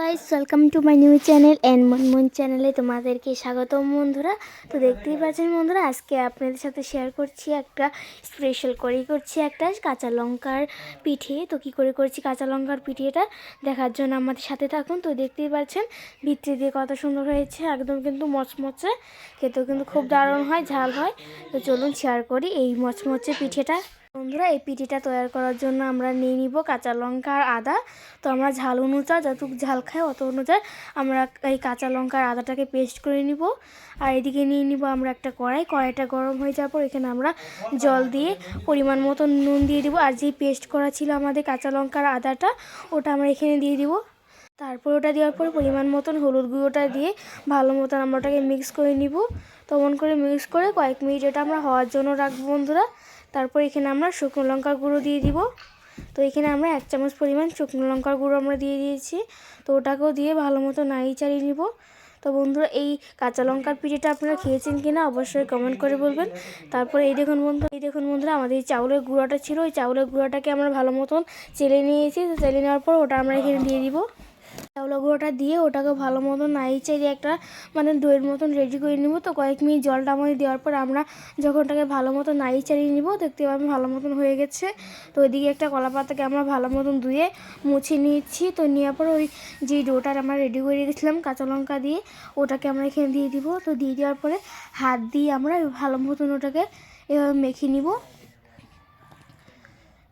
Guys, welcome to my new channel and Monmon চ্যানেলে তোমাদেরকে স্বাগতম বন্ধুরা। তো দেখতেই পাচ্ছেন বন্ধুরা, আজকে আপনাদের সাথে শেয়ার করছি একটা স্পেশাল করছি একটা কাঁচা লঙ্কার পিঠে। তো কী করে করছি কাঁচা লঙ্কার পিঠেটা দেখার জন্য আমাদের সাথে থাকুন। তো দেখতেই পাচ্ছেন ভিতরে দিয়ে কত সুন্দর হয়েছে, একদম কিন্তু মচমচে, খেতেও কিন্তু খুব দারুণ হয়, ঝাল হয়। তো চলুন শেয়ার করি এই মচমচে পিঠেটা। বন্ধুরা, এই পিঠিটা তৈরি করার জন্য আমরা নিয়ে নিব কাঁচা লঙ্কা আর আদা। তো আমরা ঝাল অনুযায়ী যতটুকু ঝাল খাই অত অনুযায়ী আমরা এই কাঁচা লঙ্কা আর আদাটাকে পেস্ট করে নিব। আর এদিকে নিয়ে নিব আমরা একটা কড়াইটা গরম হয়ে যাওয়ার পর এখানে আমরা জল দিয়ে পরিমাণ মতো নুন দিয়ে দিব। আর যেই পেস্ট করা ছিল আমাদের কাঁচা লঙ্কা আর আদাটা, ওটা আমরা এখানে দিয়ে দিব। তারপর ওটা দেওয়ার পর পরিমাণ মতন হলুদ গুঁড়োটা দিয়ে ভালো মতন আমরা ওটাকে মিক্স করে নিব। তেমন করে মিক্স করে কয়েক মিনিট এটা আমরা হওয়ার জন্য রাখবো বন্ধুরা। তারপর এখানে আমরা শুকনো লঙ্কার গুঁড়ো দিয়ে দিব। তো এখানে আমরা 1 চামচ পরিমাণ শুকনো লঙ্কার গুঁড়ো আমরা দিয়ে দিয়েছি। তো ওটাকেও দিয়ে ভালো মতো নাড়িয়ে চাড়িয়ে নিব। তো বন্ধুরা, এই কাঁচা লঙ্কার পিঠেটা আপনারা খেয়েছেন কিনা অবশ্যই কমেন্ট করে বলবেন। তারপর এই দেখুন বন্ধুরা আমাদের এই চাউলের গুঁড়োটা ছিল, ওই চাউলের গুঁড়োটাকে আমরা ভালো মতন চেলে নিয়েছি। তো চেলে নেওয়ার পর ওটা আমরা এখানে দিয়ে দিব। চাউলের গুঁড়োটা দিয়ে ওটাকে ভালো মতন নাড়িয়ে চাড়িয়ে একটা দইয়ের মতন রেডি করে নিব। তো কয়েক মিনিট জলটা আমাদের দেওয়ার পর আমরা যখন ওটাকে ভালো মতন নাড়িয়ে চাড়িয়ে নিব, দেখতে পাবেন ভালো মতন হয়ে গেছে। তো ওইদিকে একটা কলা পাতাকে আমরা ভালো মতন ধুয়ে মুছে নিয়েছি। তো নেওয়ার পর ওই যে ডোটার আমরা রেডি করে রেখেছিলাম কাঁচা লঙ্কা দিয়ে, ওটাকে আমরা এখানে দিয়ে দিব। তো দিয়ে দেওয়ার পরে হাত দিয়ে আমরা ভালো মতন ওটাকে এভাবে মেখে নিব।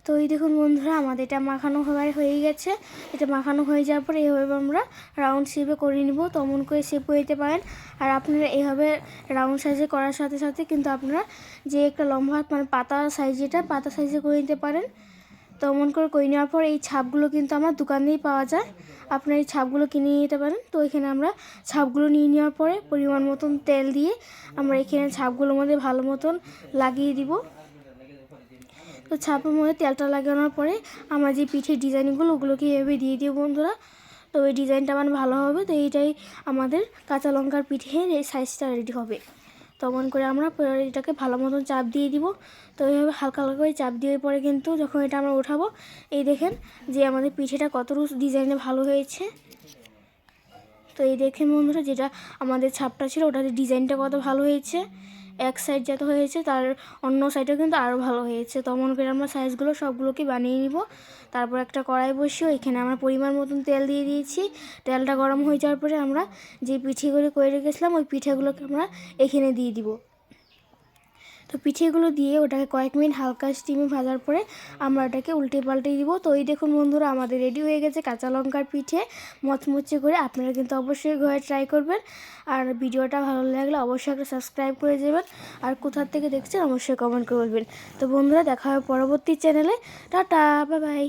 তো এই দেখুন বন্ধুরা, আমাদের এটা মাখানো হয়ে গেছে। এটা মাখানো হয়ে যাওয়ার পরে এইভাবে আমরা রাউন্ড শেপে করে নিব। তেমন করে শেপ করে দিতে পারেন। আর আপনারা এইভাবে রাউন্ড সাইজে করার সাথে সাথে কিন্তু আপনারা যে একটা লম্বা পাতা সাইজে করে নিতে পারেন। তেমন করে নেওয়ার পর এই ছাপগুলো কিন্তু আমার দোকানেই পাওয়া যায়, আপনারা এই ছাপগুলো কিনে নিতে পারেন। তো এখানে আমরা ছাপগুলো নিয়ে নেওয়ার পরে পরিমাণ মতন তেল দিয়ে আমরা এখানে ছাপগুলোর মধ্যে ভালো মতন লাগিয়ে দিব। তো ছাপের মধ্যে তেলটা লাগানোর পরে আমরা যে পিঠের ডিজাইনগুলো ওগুলোকে এভাবে দিয়ে দিই বন্ধুরা। তো ওই ডিজাইনটা ভালো হবে। তো এইটাই আমাদের কাঁচা লঙ্কার পিঠের এই সাইজটা রেডি হবে। তখন করে আমরা এটাকে ভালো মতন চাপ দিয়ে দিব। তো এইভাবে হালকা হালকা করে চাপ দিয়ে পরে কিন্তু যখন এটা আমরা উঠাবো, এই দেখেন যে আমাদের পিঠেটা কতটুকু ডিজাইনে ভালো হয়েছে। তো এই দেখেন বন্ধুরা, যেটা আমাদের ছাপটা ছিল ওটার ডিজাইনটা কত ভালো হয়েছে। এক সাইড যত হয়েছে তার অন্য সাইডেও কিন্তু আরও ভালো হয়েছে। তেমন করে আমরা সাইজগুলো সবগুলোকে বানিয়ে নিব। তারপর একটা কড়াই বসিয়ে এখানে আমরা পরিমাণ মতন তেল দিয়ে দিয়েছি। তেলটা গরম হয়ে যাওয়ার পরে আমরা যে পিঠেগুলো করে রেখেছিলাম ওই পিঠেগুলোকে আমরা এখানে দিয়ে দিব। তো পিঠেগুলো দিয়ে ওটাকে কয়েক মিনিট হালকা স্টিমে ভাজার পরে আমরা ওটাকে উল্টে পাল্টে দিব। তো এই দেখুন বন্ধুরা, আমাদের রেডি হয়ে গেছে কাঁচা লঙ্কার পিঠে মচমচে করে। আপনারা কিন্তু অবশ্যই ঘরে ট্রাই করবেন। আর ভিডিওটা ভালো লাগলে অবশ্যই একটা সাবস্ক্রাইব করে দেবেন। আর কোথার থেকে দেখছেন অবশ্যই কমেন্ট করে বলবেন। তো বন্ধুরা, দেখা হবে পরবর্তী চ্যানেলে। Tata, bye bye.